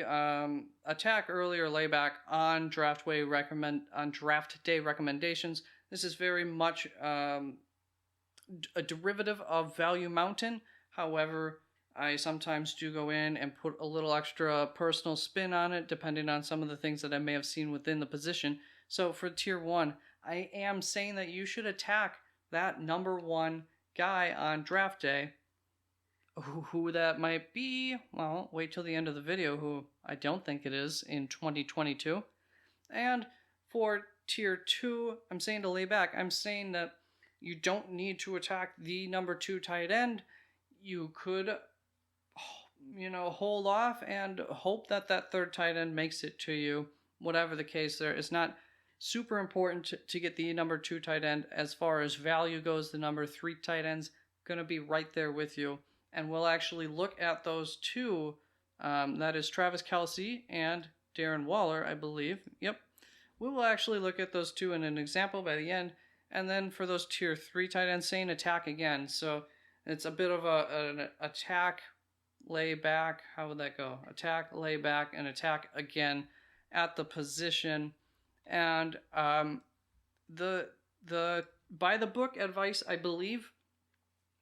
attack earlier layback on draft day recommendations. This is very much a derivative of Value Mountain. However, I sometimes do go in and put a little extra personal spin on it, depending on some of the things that I may have seen within the position. So for tier 1, I am saying that you should attack that number 1 guy on draft day. Who that might be, well, wait till the end of the video, who I don't think it is in 2022. And for tier 2, I'm saying to lay back. I'm saying that you don't need to attack the number 2 tight end. You could, hold off and hope that that third tight end makes it to you. Whatever the case there, it's not super important to get the number 2 tight end. As far as value goes, the number 3 tight end's going to be right there with you. And we'll actually look at those two. That is Travis Kelsey and Darren Waller, I believe. Yep. We will actually look at those two in an example by the end. And then for those tier 3 tight ends, saying attack again. So it's a bit of an attack, lay back. How would that go? Attack, lay back, and attack again at the position. And the by the book advice, I believe,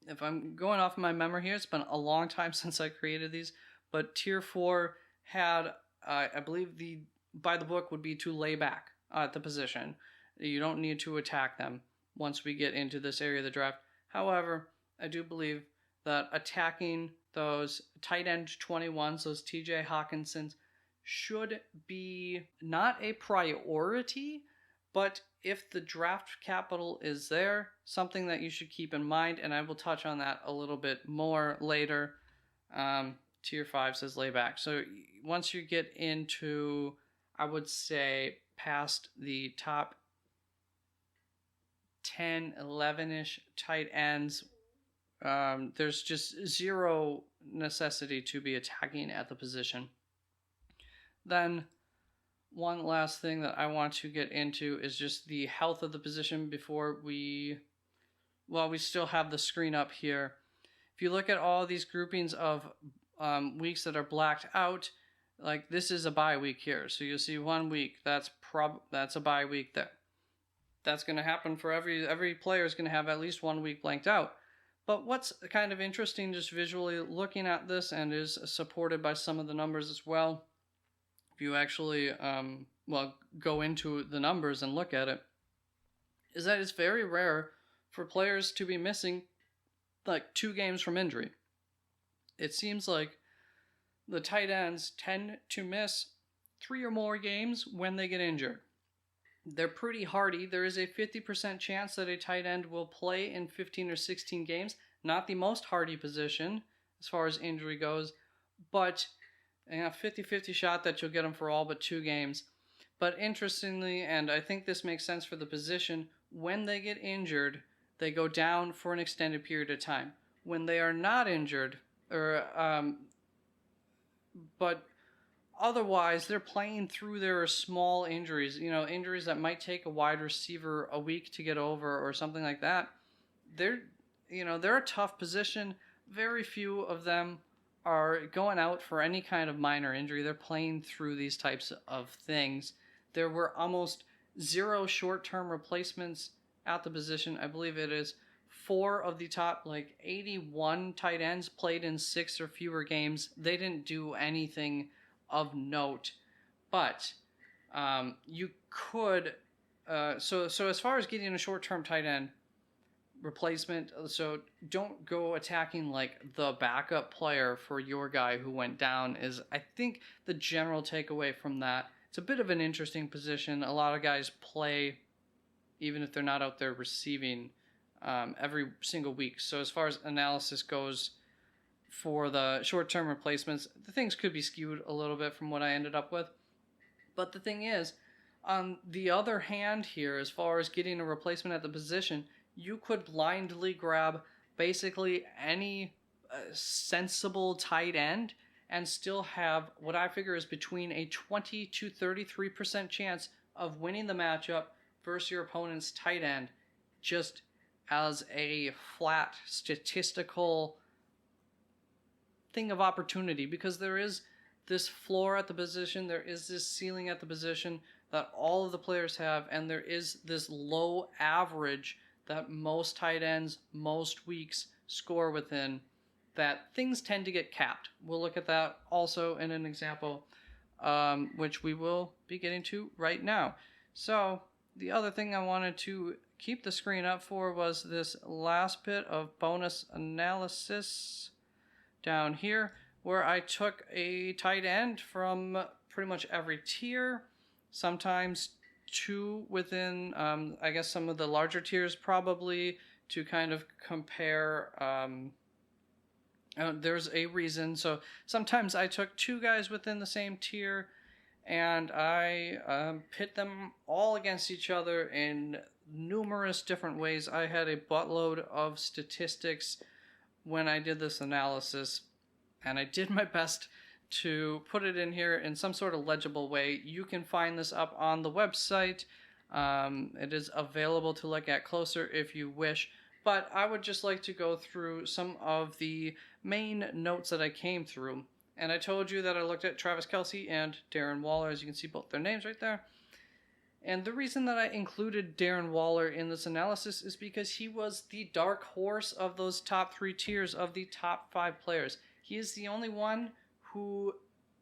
if I'm going off my memory here, it's been a long time since I created these, but tier 4 had, I believe the by the book would be to lay back at the position. You don't need to attack them once we get into this area of the draft. However, I do believe that attacking those tight end 21s, those TJ Hawkinsons, should be not a priority, but if the draft capital is there, something that you should keep in mind, and I will touch on that a little bit more later. Tier 5 says layback. So once you get into, I would say, past the top 10, 11-ish tight ends, there's just zero necessity to be attacking at the position. Then one last thing that I want to get into is just the health of the position before we still have the screen up here. If you look at all these groupings of weeks that are blacked out, like this is a bye week here. So you'll see 1 week, that's a bye week there. That's going to happen for every player is going to have at least 1 week blanked out. But what's kind of interesting just visually looking at this, and is supported by some of the numbers as well, if you actually go into the numbers and look at it, is that it's very rare for players to be missing like 2 games from injury. It seems like the tight ends tend to miss 3 or more games when they get injured. They're pretty hardy. There is a 50% chance that a tight end will play in 15 or 16 games. Not the most hardy position as far as injury goes, but a 50-50 shot that you'll get them for all but 2 games. But interestingly, and I think this makes sense for the position, when they get injured, they go down for an extended period of time. When they are not injured, but otherwise they're playing through their small injuries, injuries that might take a wide receiver a week to get over or something like that. They're a tough position. Very few of them are going out for any kind of minor injury. They're playing through these types of things. There were almost 0 short-term replacements at the position. I believe it is 4 of the top 81 tight ends played in 6 or fewer games. They didn't do anything of note, but you could. So as far as getting a short-term tight end replacement, so don't go attacking the backup player for your guy who went down, is I think the general takeaway from that. It's a bit of an interesting position. A lot of guys play even if they're not out there receiving every single week. So as far as analysis goes for the short-term replacements, the things could be skewed a little bit from what I ended up with. But the thing is, on the other hand here, as far as getting a replacement at the position, you could blindly grab basically any sensible tight end and still have what I figure is between a 20 to 33% chance of winning the matchup versus your opponent's tight end, just as a flat statistical thing of opportunity, because there is this floor at the position, there is this ceiling at the position that all of the players have, and there is this low average that most tight ends most weeks score within, that things tend to get capped. We'll look at that also in an example, which we will be getting to right now. So the other thing I wanted to keep the screen up for was this last bit of bonus analysis down here, where I took a tight end from pretty much every tier, sometimes 2 within, I guess, some of the larger tiers probably, to kind of compare. There's a reason. So sometimes I took 2 guys within the same tier, and I pit them all against each other in numerous different ways. I had a buttload of statistics when I did this analysis, and I did my best to put it in here in some sort of legible way. You can find this up on the website. It is available to look at closer if you wish, but I would just like to go through some of the main notes that I came through. And I told you that I looked at Travis Kelsey and Darren Waller, as you can see both their names right there. And the reason that I included Darren Waller in this analysis is because he was the dark horse of those top 3 tiers of the top 5 players. He is the only one who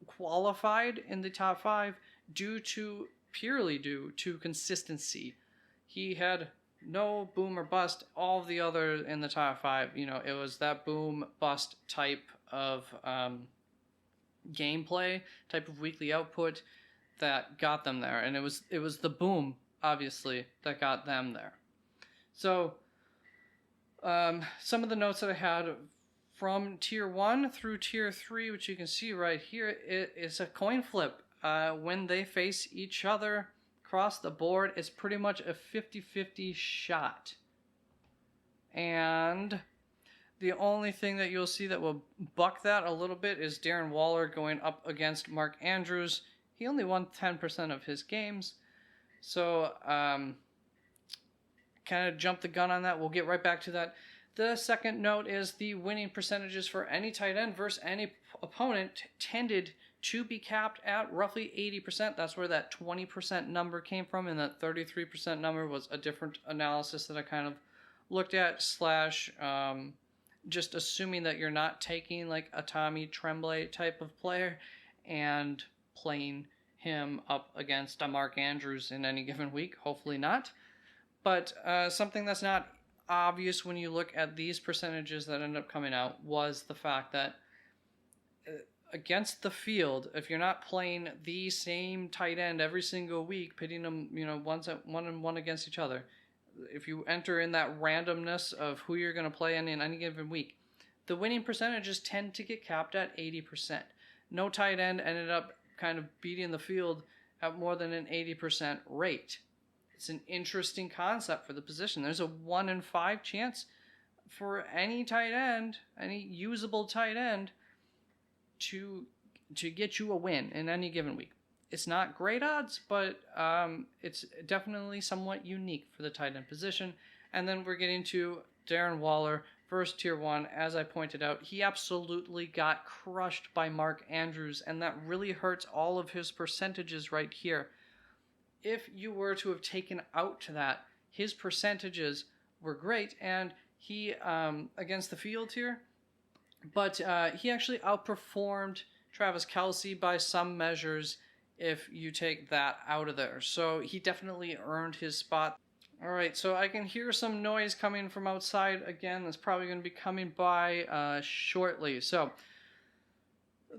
qualified in the top 5 purely due to consistency. He had no boom or bust. All of the other in the top 5, it was that boom bust type of gameplay, type of weekly output that got them there, and it was the boom, obviously, that got them there. So some of the notes that I had from tier 1 through tier 3, which you can see right here, it is a coin flip. When they face each other across the board, it's pretty much a 50-50 shot. And the only thing that you'll see that will buck that a little bit is Darren Waller going up against Mark Andrews. He only won 10% of his games. So, kind of jumped the gun on that. We'll get right back to that. The second note is the winning percentages for any tight end versus any opponent tended to be capped at roughly 80%. That's where that 20% number came from, and that 33% number was a different analysis that I kind of looked at, just assuming that you're not taking like a Tommy Tremblay type of player and playing him up against a Mark Andrews in any given week. Hopefully not. But something that's not obvious when you look at these percentages that end up coming out was the fact that against the field, if you're not playing the same tight end every single week, pitting them, one and one against each other, if you enter in that randomness of who you're going to play in any given week, the winning percentages tend to get capped at 80%. No tight end ended up kind of beating the field at more than an 80% rate. It's an interesting concept for the position. There's a 1 in 5 chance for any tight end, any usable tight end, to get you a win in any given week. It's not great odds, but it's definitely somewhat unique for the tight end position. And then we're getting to Darren Waller, first tier 1. As I pointed out, he absolutely got crushed by Mark Andrews, and that really hurts all of his percentages right here. If you were to have taken out that, his percentages were great, and he against the field here, but he actually outperformed Travis Kelsey by some measures if you take that out of there. So he definitely earned his spot. All right, so I can hear some noise coming from outside again. That's probably going to be coming by shortly. So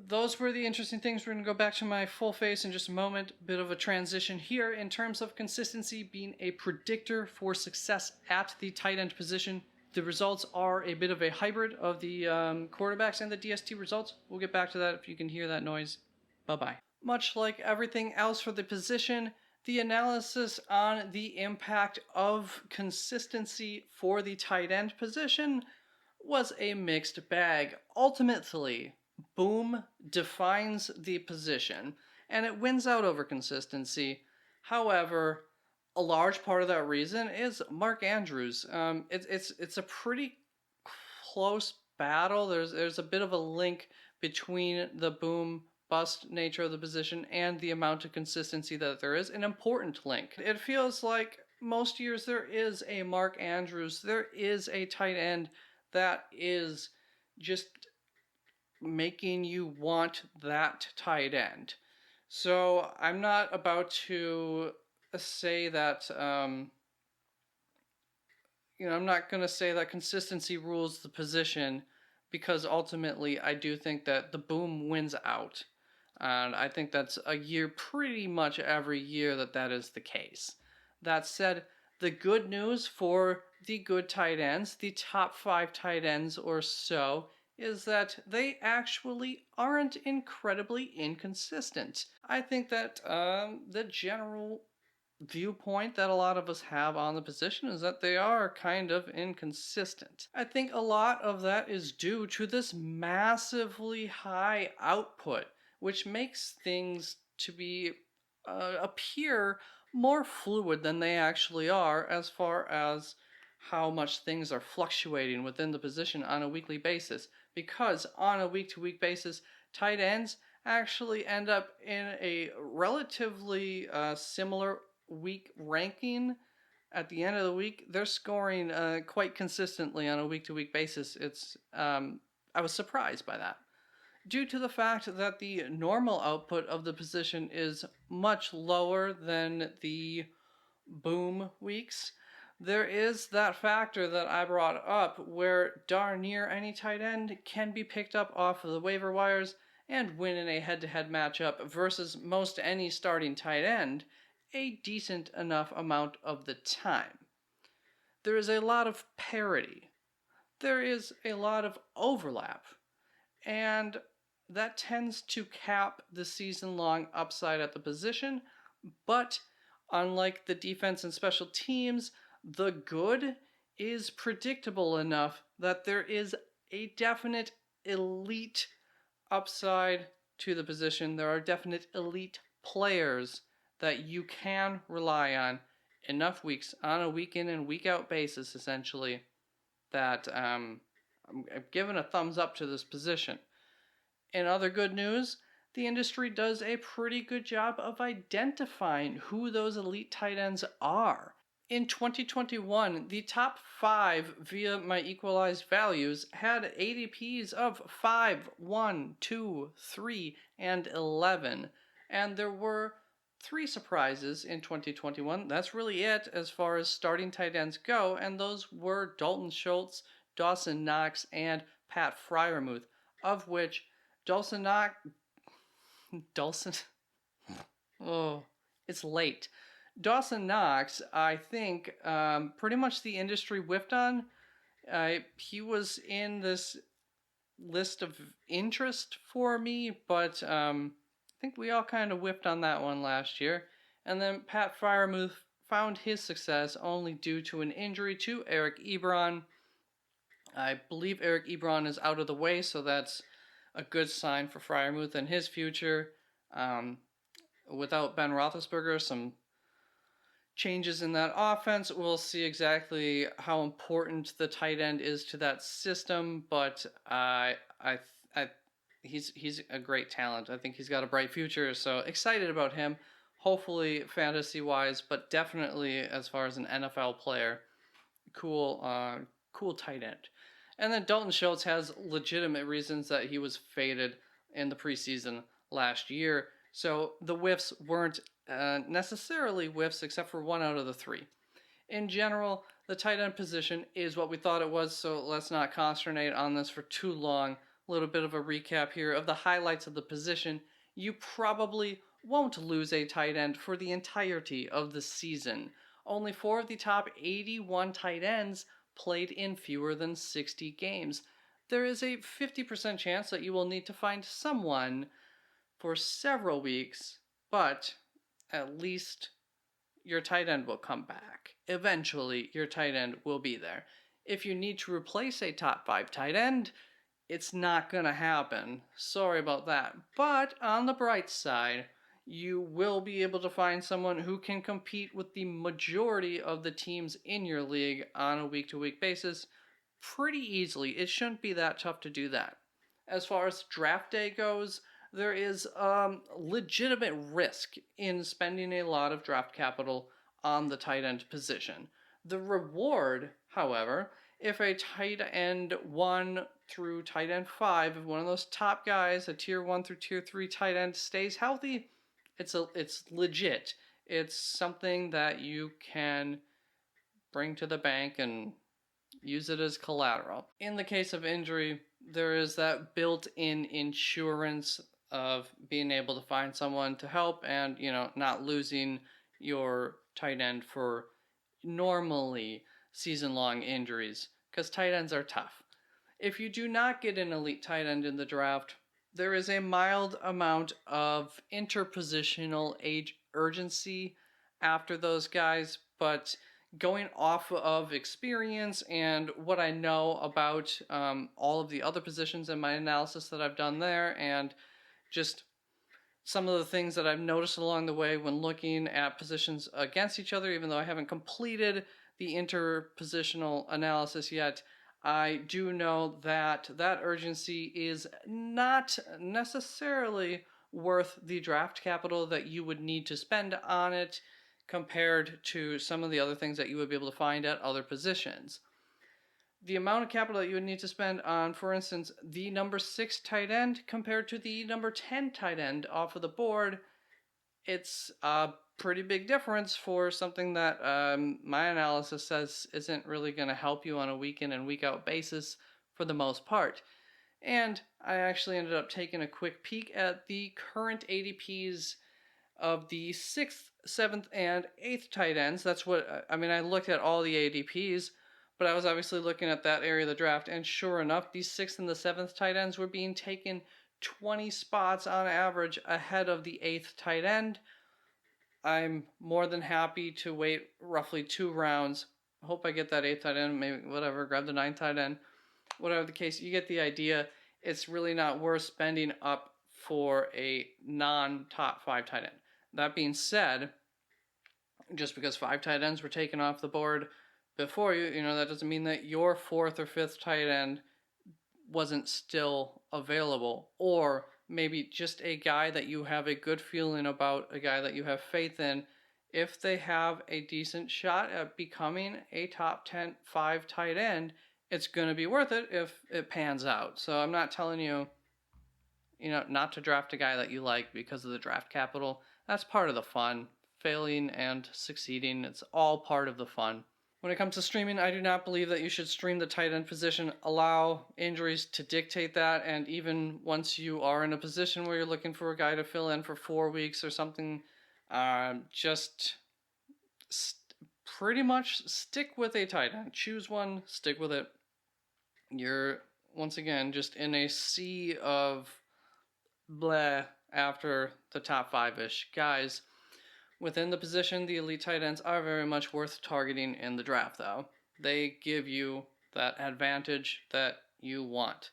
those were the interesting things. We're going to go back to my full face in just a moment. Bit of a transition here in terms of consistency being a predictor for success at the tight end position. The results are a bit of a hybrid of the quarterbacks and the DST results. We'll get back to that if you can hear that noise. Bye-bye. Much like everything else for the position, the analysis on the impact of consistency for the tight end position was a mixed bag. Ultimately, boom defines the position, and it wins out over consistency. However, a large part of that reason is Mark Andrews. It's a pretty close battle. There's a bit of a link between the boom bust nature of the position and the amount of consistency that there is, an important link. It feels like most years there is a Mark Andrews, there is a tight end that is just making you want that tight end. So I'm not about to say that, I'm not going to say that consistency rules the position, because ultimately I do think that the boom wins out. And I think that's a year pretty much every year that is the case. That said, the good news for the good tight ends, the top 5 tight ends or so, is that they actually aren't incredibly inconsistent. I think that the general viewpoint that a lot of us have on the position is that they are kind of inconsistent. I think a lot of that is due to this massively high output, which makes things to be appear more fluid than they actually are as far as how much things are fluctuating within the position on a weekly basis. Because on a week-to-week basis, tight ends actually end up in a relatively similar week ranking. At the end of the week, they're scoring quite consistently on a week-to-week basis. I was surprised by that, due to the fact that the normal output of the position is much lower than the boom weeks. There is that factor that I brought up where darn near any tight end can be picked up off of the waiver wires and win in a head-to-head matchup versus most any starting tight end a decent enough amount of the time. There is a lot of parity. There is a lot of overlap. And that tends to cap the season-long upside at the position, but unlike the defense and special teams, the good is predictable enough that there is a definite elite upside to the position. There are definite elite players that you can rely on enough weeks on a week in and week out basis, essentially, that I'm giving a thumbs up to this position. In other good news, the industry does a pretty good job of identifying who those elite tight ends are. In 2021, the top 5 via my equalized values had ADPs of 5, 1, 2, 3, and 11. And there were 3 surprises in 2021. That's really it as far as starting tight ends go, and those were Dalton Schultz, Dawson Knox, and Pat Freiermuth, of which Dawson, oh, it's late. Dawson Knox, I think, pretty much the industry whiffed on. He was in this list of interest for me, but I think we all kind of whiffed on that one last year. And then Pat Freiermuth found his success only due to an injury to Eric Ebron. I believe Eric Ebron is out of the way, so that's a good sign for Freiermuth and his future. Without Ben Roethlisberger, some changes in that offense. We'll see exactly how important the tight end is to that system, but he's a great talent. I think he's got a bright future, so excited about him. Hopefully fantasy-wise, but definitely as far as an NFL player, cool cool tight end. And then Dalton Schultz has legitimate reasons that he was faded in the preseason last year. So the whiffs weren't necessarily whiffs except for 1 out of the 3. In general, the tight end position is what we thought it was, so let's not consternate on this for too long. A little bit of a recap here of the highlights of the position. You probably won't lose a tight end for the entirety of the season. Only 4 of the top 81 tight ends played in fewer than 60 games. There is a 50% chance that you will need to find someone for several weeks, but at least your tight end will come back. Eventually, your tight end will be there. If you need to replace a top 5 tight end, it's not going to happen. Sorry about that. But on the bright side, you will be able to find someone who can compete with the majority of the teams in your league on a week-to-week basis pretty easily. It shouldn't be that tough to do that. As far as draft day goes, there is legitimate risk in spending a lot of draft capital on the tight end position. The reward, however, if a tight end 1 through tight end 5, if one of those top guys, a tier 1 through tier 3 tight end, stays healthy, it's legit. It's something that you can bring to the bank and use it as collateral. In the case of injury, there is that built-in insurance of being able to find someone to help and, not losing your tight end for normally season-long injuries, because tight ends are tough. If you do not get an elite tight end in the draft, there is a mild amount of interpositional age urgency after those guys, but going off of experience and what I know about all of the other positions in my analysis that I've done there, and just some of the things that I've noticed along the way when looking at positions against each other, even though I haven't completed the interpositional analysis yet, I do know that urgency is not necessarily worth the draft capital that you would need to spend on it compared to some of the other things that you would be able to find at other positions. The amount of capital that you would need to spend on, for instance, the number 6 tight end compared to the number 10 tight end off of the board, it's a pretty big difference for something that my analysis says isn't really going to help you on a week in and week out basis for the most part. And I actually ended up taking a quick peek at the current ADPs of the 6th, 7th, and 8th tight ends. That's what, I looked at all the ADPs, but I was obviously looking at that area of the draft, and sure enough, the 6th and the 7th tight ends were being taken 20 spots on average ahead of the 8th tight end. I'm more than happy to wait roughly 2 rounds. I hope I get that 8th tight end, maybe whatever, grab the 9th tight end. Whatever the case, you get the idea. It's really not worth spending up for a non-top 5 tight end. That being said, just because 5 tight ends were taken off the board before you, that doesn't mean that your 4th or 5th tight end wasn't still available, or maybe just a guy that you have a good feeling about, a guy that you have faith in. If they have a decent shot at becoming a top 10, 5 tight end, it's going to be worth it if it pans out. So I'm not telling you, not to draft a guy that you like because of the draft capital. That's part of the fun. Failing and succeeding, it's all part of the fun. When it comes to streaming, I do not believe that you should stream the tight end position. Allow injuries to dictate that, and even once you are in a position where you're looking for a guy to fill in for 4 weeks or something, just pretty much stick with a tight end. Choose one, stick with it. You're, once again, just in a sea of bleh after the top 5-ish guys. Within the position, the elite tight ends are very much worth targeting in the draft, though. They give you that advantage that you want.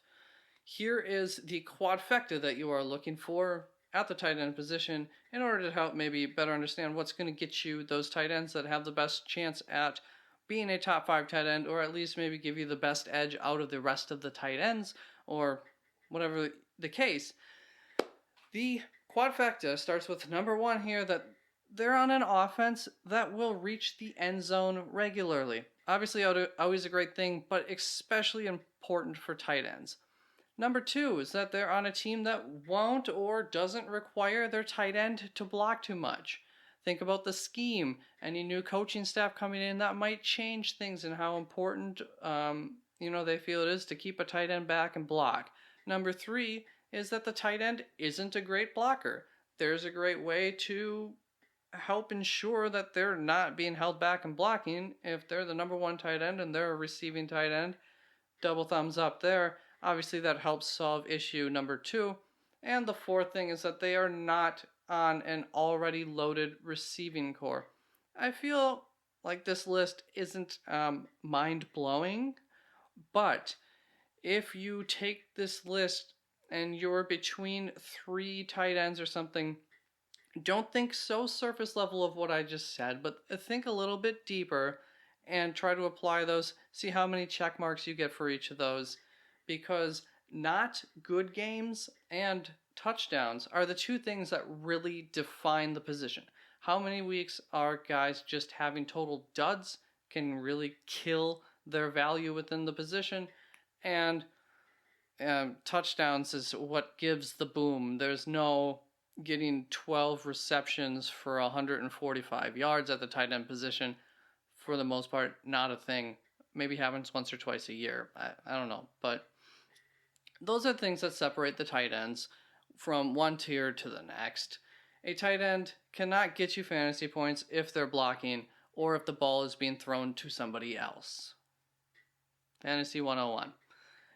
Here is the quadfecta that you are looking for at the tight end position in order to help maybe better understand what's going to get you those tight ends that have the best chance at being a top 5 tight end, or at least maybe give you the best edge out of the rest of the tight ends, or whatever the case. The quadfecta starts with number 1 here, that they're on an offense that will reach the end zone regularly. Obviously, always a great thing, but especially important for tight ends. Number 2 is that they're on a team that won't or doesn't require their tight end to block too much. Think about the scheme. Any new coaching staff coming in, that might change things and how important they feel it is to keep a tight end back and block. Number 3 is that the tight end isn't a great blocker. There's a great way to help ensure that they're not being held back and blocking. If they're the number 1 tight end and they're a receiving tight end, double thumbs up there. Obviously, that helps solve issue number 2. And the 4th thing is that they are not on an already loaded receiving core. I feel like this list isn't mind-blowing, but if you take this list and you're between 3 tight ends or something, don't think so surface level of what I just said, but think a little bit deeper and try to apply those, see how many check marks you get for each of those, because not good games and touchdowns are the 2 things that really define the position. How many weeks are guys just having total duds can really kill their value within the position, and touchdowns is what gives the boom. There's no getting 12 receptions for 145 yards at the tight end position. For the most part, not a thing. Maybe happens once or twice a year. I don't know. But those are things that separate the tight ends from one tier to the next. A tight end cannot get you fantasy points if they're blocking or if the ball is being thrown to somebody else. Fantasy 101.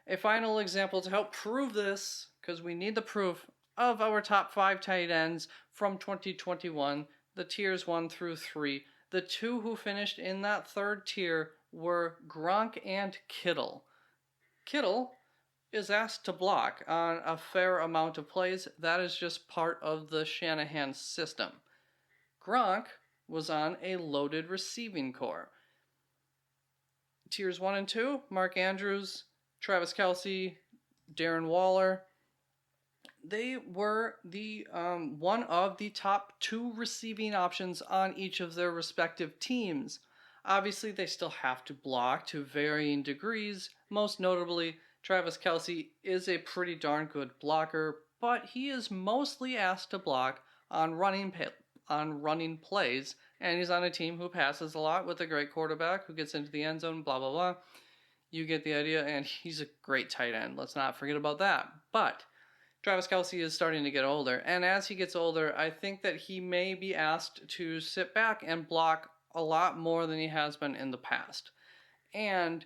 A final example to help prove this, because we need the proof, of our top 5 tight ends from 2021, the tiers 1 through 3. The 2 who finished in that 3rd tier were Gronk and Kittle. Kittle is asked to block on a fair amount of plays. That is just part of the Shanahan system. Gronk was on a loaded receiving core. Tiers 1 and 2, Mark Andrews, Travis Kelsey, Darren Waller. They were the one of the top 2 receiving options on each of their respective teams. Obviously, they still have to block to varying degrees. Most notably, Travis Kelsey is a pretty darn good blocker, but he is mostly asked to block on running plays, and he's on a team who passes a lot with a great quarterback who gets into the end zone, blah, blah, blah. You get the idea, and he's a great tight end. Let's not forget about that. But Travis Kelsey is starting to get older, and as he gets older, I think that he may be asked to sit back and block a lot more than he has been in the past. And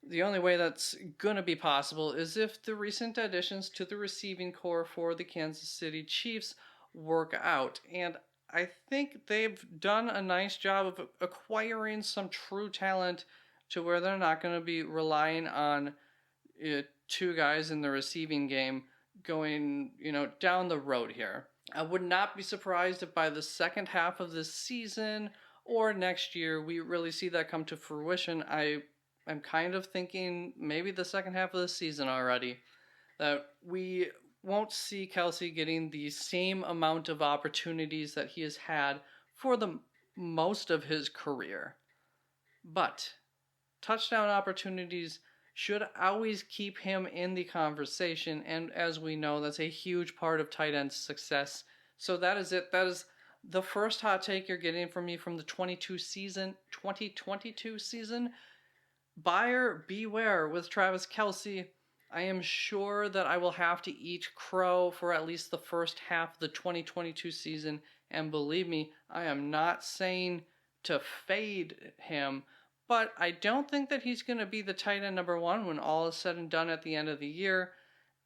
the only way that's going to be possible is if the recent additions to the receiving core for the Kansas City Chiefs work out. And I think they've done a nice job of acquiring some true talent to where they're not going to be relying on 2 guys in the receiving game going, down the road here. I would not be surprised if by the second half of this season or next year we really see that come to fruition. I'm kind of thinking maybe the second half of the season already, that we won't see Kelsey getting the same amount of opportunities that he has had for the most of his career. But touchdown opportunities should always keep him in the conversation, and as we know, that's a huge part of tight end success. So that is it. That is the first hot take you're getting from me from the 2022 season. Buyer beware with Travis Kelsey. I am sure that I will have to eat crow for at least the first half of the 2022 season, and believe me, I am not saying to fade him, but I don't think that he's going to be the tight end number 1 when all is said and done at the end of the year.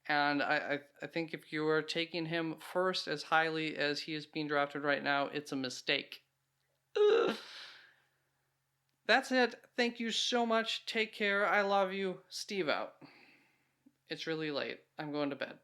And I think if you are taking him first as highly as he is being drafted right now, it's a mistake. Ugh. That's it. Thank you so much. Take care. I love you. Steve out. It's really late. I'm going to bed.